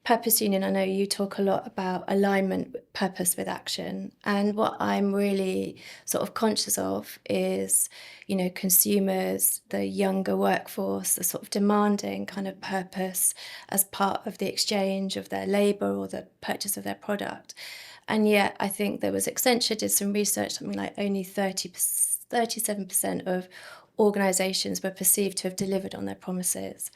Purpose Union, I know you talk a lot about alignment, purpose with action. And what I'm really sort of conscious of is, consumers, the younger workforce, are sort of demanding kind of purpose as part of the exchange of their labour or the purchase of their product. And yet I think there was Accenture did some research, something like only 37% of organisations were perceived to have delivered on their promises.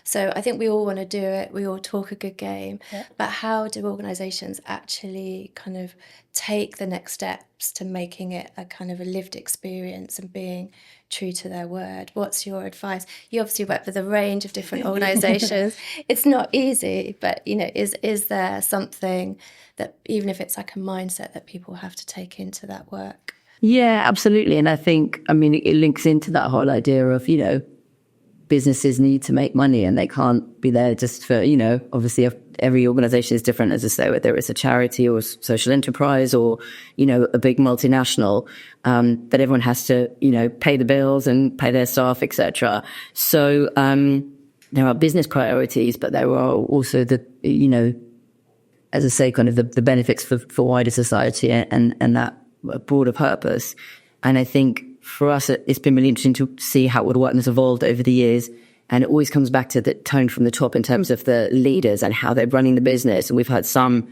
So I think we all want to do it, we all talk a good game, but how do organisations actually kind of take the next steps to making it a kind of a lived experience and being true to their word? What's your advice? You obviously work with a range of different organisations. It's not easy, but is there something that, even if it's like a mindset, that people have to take into that work? Yeah, absolutely. And I think, it links into that whole idea of, businesses need to make money and they can't be there just for, obviously every organization is different, as I say, whether it's a charity or a social enterprise or, a big multinational, that everyone has to, pay the bills and pay their staff, etc. So there are business priorities, but there are also the, as I say, kind of the benefits for wider society and that broader purpose. And I think for us, it's been really interesting to see how the work has evolved over the years. And it always comes back to the tone from the top in terms of the leaders and how they're running the business. And we've had some,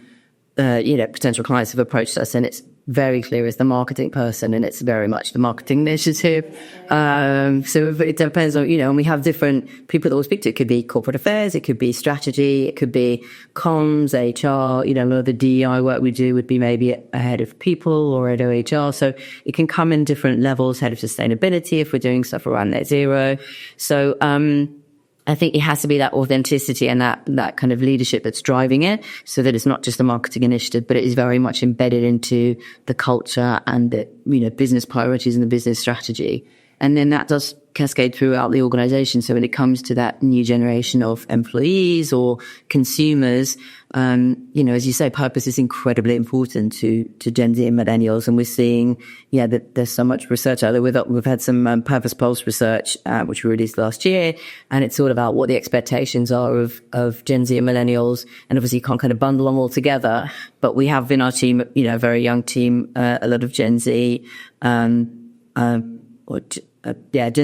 potential clients have approached us, and it's very clear as the marketing person, and it's very much the marketing initiative. So it depends on, and we have different people that we'll speak to. It could be corporate affairs, it could be strategy, it could be comms, HR, a lot of the DEI work we do would be maybe a head of people or at OHR. So it can come in different levels, head of sustainability if we're doing stuff around net zero. So, I think it has to be that authenticity and that kind of leadership that's driving it, so that it's not just a marketing initiative, but it is very much embedded into the culture and the, business priorities and the business strategy. And then that does cascade throughout the organization. So when it comes to that new generation of employees or consumers, as you say, purpose is incredibly important to Gen Z and millennials. And we're seeing, that there's so much research out there. We've had some Purpose Pulse research, which we released last year. And it's all about what the expectations are of Gen Z and millennials. And obviously you can't kind of bundle them all together. But we have in our team, a very young team, a lot of Gen Z, Gen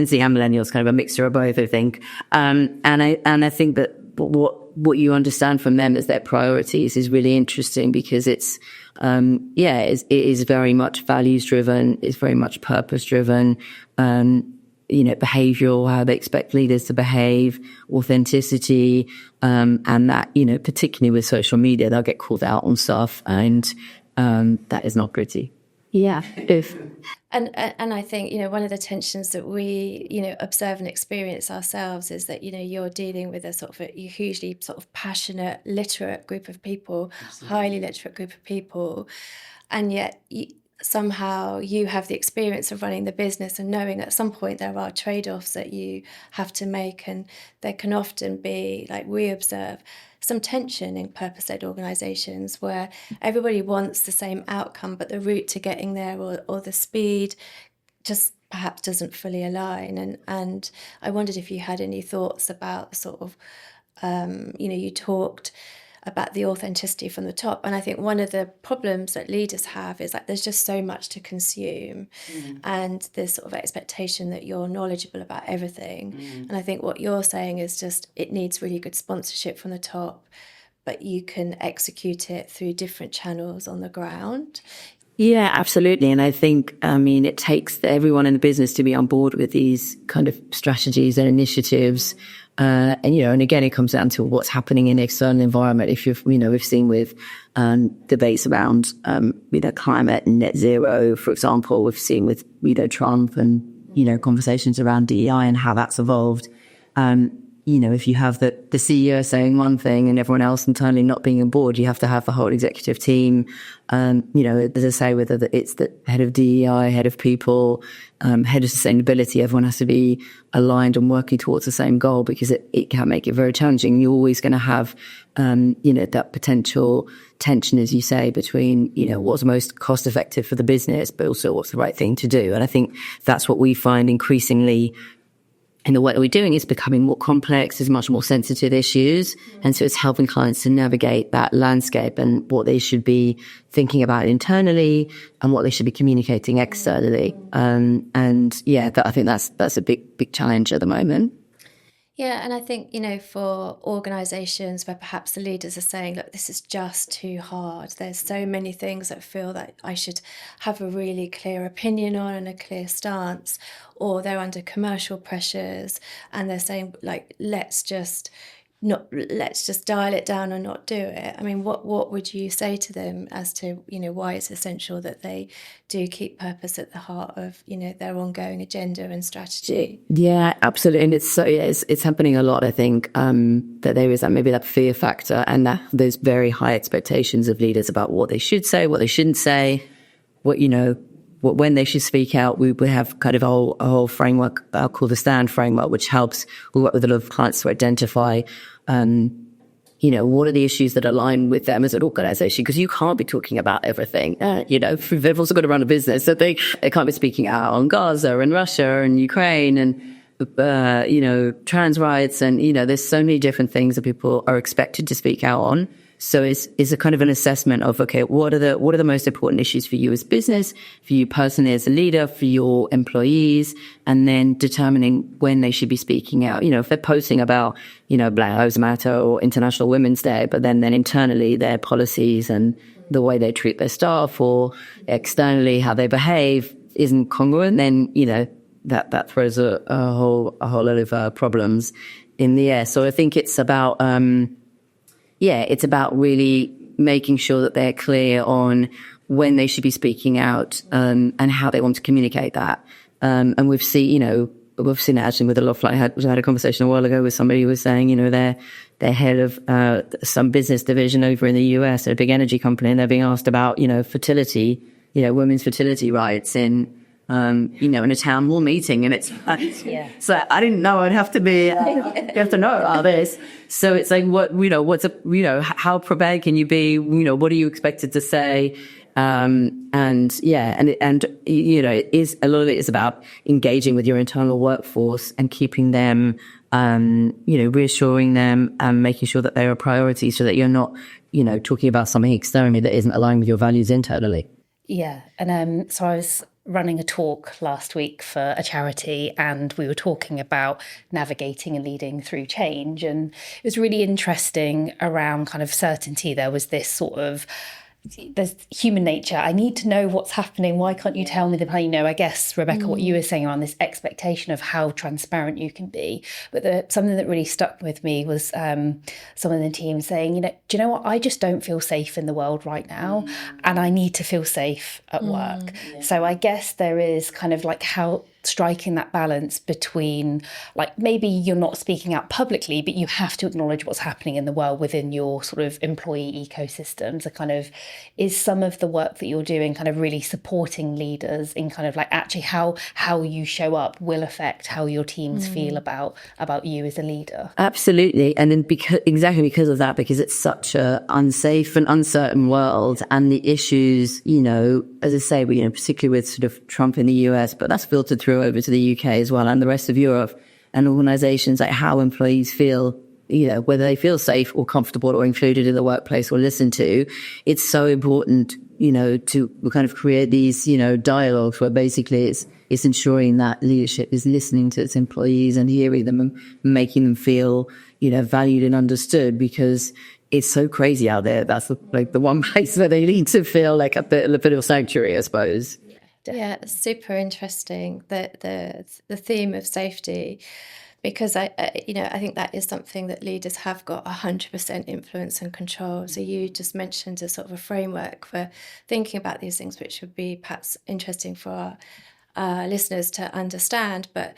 Z and millennials, kind of a mixture of both, I think. And I think that what you understand from them as their priorities is really interesting, because it's, it is very much values driven. It's very much purpose driven. Behavioral, how they expect leaders to behave, authenticity, and that, particularly with social media, they'll get called out on stuff, and that is not pretty. Yeah. And I think, one of the tensions that we, observe and experience ourselves is that, you're dealing with a sort of a hugely sort of passionate, literate group of people, highly literate group of people. And yet somehow you have the experience of running the business and knowing at some point there are trade-offs that you have to make. And there can often be, like we observe, some tension in purpose-led organisations where everybody wants the same outcome, but the route to getting there or the speed just perhaps doesn't fully align. And I wondered if you had any thoughts about sort of, you talked about the authenticity from the top. And I think one of the problems that leaders have is like there's just so much to consume, and this sort of expectation that you're knowledgeable about everything. And I think what you're saying is just it needs really good sponsorship from the top, but you can execute it through different channels on the ground. Yeah, absolutely. And I think, it takes everyone in the business to be on board with these kind of strategies and initiatives. And again, it comes down to what's happening in the external environment. If we've seen with debates around, climate and net zero, for example, we've seen with, Trump and, conversations around DEI and how that's evolved. If you have the CEO saying one thing and everyone else internally not being on board, you have to have the whole executive team. As I say, whether it's the head of DEI, head of people, head of sustainability, everyone has to be aligned and working towards the same goal, because it can make it very challenging. You're always going to have, that potential tension, as you say, between, what's most cost effective for the business, but also what's the right thing to do. And I think that's what we find increasingly And the work that we're doing is becoming more complex, there's much more sensitive issues. And so it's helping clients to navigate that landscape and what they should be thinking about internally and what they should be communicating externally. I think that's a big challenge at the moment. Yeah, and I think, for organisations where perhaps the leaders are saying, look, this is just too hard. There's so many things that feel that I should have a really clear opinion on and a clear stance, or they're under commercial pressures and they're saying, like, let's just dial it down and not do it. I mean, what would you say to them as to, why it's essential that they do keep purpose at the heart of, their ongoing agenda and strategy? Yeah, absolutely. And it's happening a lot, I think, that there is maybe that fear factor and that there's very high expectations of leaders about what they should say, what they shouldn't say, when they should speak out. We have kind of a whole framework called the STAND framework, which helps. We work with a lot of clients to identify, what are the issues that align with them as an organization? Because you can't be talking about everything. They've also got to run a business, so they can't be speaking out on Gaza and Russia and Ukraine and trans rights, and there's so many different things that people are expected to speak out on. So it's a kind of an assessment of, okay, what are the most important issues for you as business, for you personally as a leader, for your employees, and then determining when they should be speaking out. If they're posting about, Black Lives Matter or International Women's Day, but then internally their policies and the way they treat their staff or externally how they behave isn't congruent, then, that throws a whole lot of problems in the air. So I think it's about, it's about really making sure that they're clear on when they should be speaking out, and how they want to communicate that. And we've seen it actually with a lot of, I had a conversation a while ago with somebody who was saying, they're head of, some business division over in the US at a big energy company, and they're being asked about, fertility, women's fertility rights in a town hall meeting, and it's so I didn't know I'd have to be you have to know about this. So it's like, how prepared can you be? What are you expected to say? It is, a lot of it is about engaging with your internal workforce and keeping them, reassuring them and making sure that they're a priority, so that you're not, talking about something externally that isn't aligned with your values internally. Yeah, and so I was running a talk last week for a charity, and we were talking about navigating and leading through change, and it was really interesting around kind of certainty. There was this sort of, there's human nature. I need to know what's happening. Why can't you tell me I guess, Rebecca, what you were saying around this expectation of how transparent you can be. But something that really stuck with me was some of the team saying, do you know what? I just don't feel safe in the world right now, and I need to feel safe at work. Yeah. So I guess there is kind of like how striking that balance between, like, maybe you're not speaking out publicly, but you have to acknowledge what's happening in the world within your sort of employee ecosystem. So kind of, is some of the work that you're doing kind of really supporting leaders in kind of like actually how you show up will affect how your teams feel about you as a leader? Absolutely. And then because of that, because it's such a unsafe and uncertain world, and the issues, as I say, particularly with sort of Trump in the US, but that's filtered through over to the UK as well, and the rest of Europe, and organizations, like how employees feel, whether they feel safe or comfortable or included in the workplace or listened to. It's so important, to kind of create these, dialogues where basically it's ensuring that leadership is listening to its employees and hearing them and making them feel, valued and understood, because it's so crazy out there. That's the one place where they need to feel like a bit of sanctuary, I suppose. Yeah, super interesting, the theme of safety, because I think that is something that leaders have got 100% influence and control. So you just mentioned a sort of a framework for thinking about these things, which would be perhaps interesting for our listeners to understand. But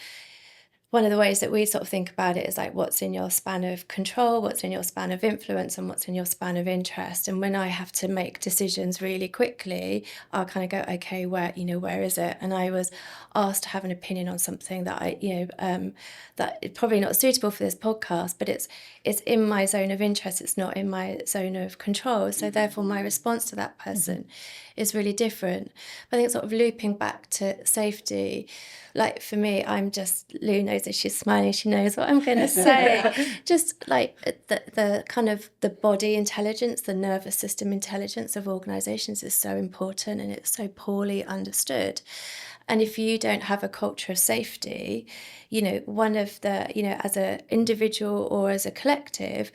one of the ways that we sort of think about it is like, what's in your span of control, what's in your span of influence, and what's in your span of interest. And when I have to make decisions really quickly, I'll kind of go, okay, where is it? And I was asked to have an opinion on something that that is probably not suitable for this podcast, but it's in my zone of interest. It's not in my zone of control. So therefore, my response to that person is really different. But I think sort of looping back to safety, like for me, Lou knows knows if she's smiling, she knows what I'm going to say. Just like the kind of the body intelligence, the nervous system intelligence of organisations is so important, and it's so poorly understood. And if you don't have a culture of safety, one of the, as an individual or as a collective,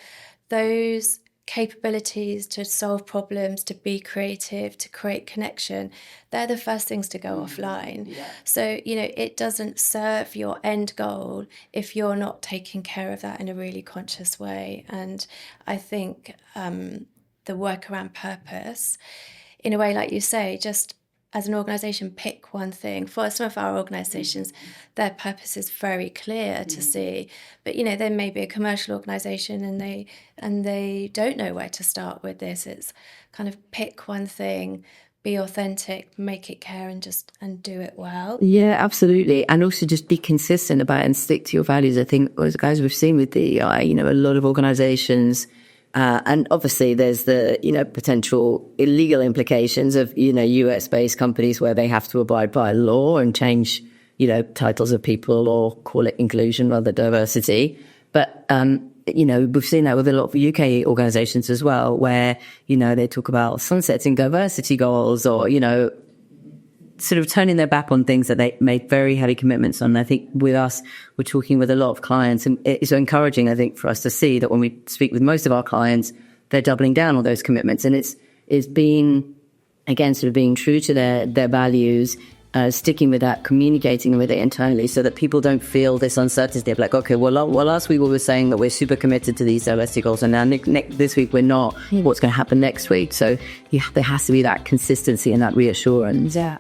those capabilities to solve problems, to be creative, to create connection, they're the first things to go offline. Yeah. So, it doesn't serve your end goal if you're not taking care of that in a really conscious way. And I think the work around purpose, in a way, like you say, just as an organisation, pick one thing. For some of our organisations, their purpose is very clear to see. But, there may be a commercial organisation and they don't know where to start with this. It's kind of pick one thing, be authentic, make it care, and do it well. Yeah, absolutely. And also just be consistent about it and stick to your values. I think, as guys we've seen with DEI, a lot of organisations, and obviously there's the, potential illegal implications of, US-based companies where they have to abide by law and change, titles of people or call it inclusion rather than diversity. But, we've seen that with a lot of UK organisations as well, where, they talk about sunsetting diversity goals or, sort of turning their back on things that they made very heavy commitments on. And I think with us, we're talking with a lot of clients, and it's encouraging, I think, for us to see that when we speak with most of our clients, they're doubling down on those commitments. And it's being, again, sort of being true to their values, sticking with that, communicating with it internally so that people don't feel this uncertainty of like, okay, well, last week we were saying that we're super committed to these diversity goals, and now this week we're not. What's going to happen next week? So there has to be that consistency and that reassurance. Yeah.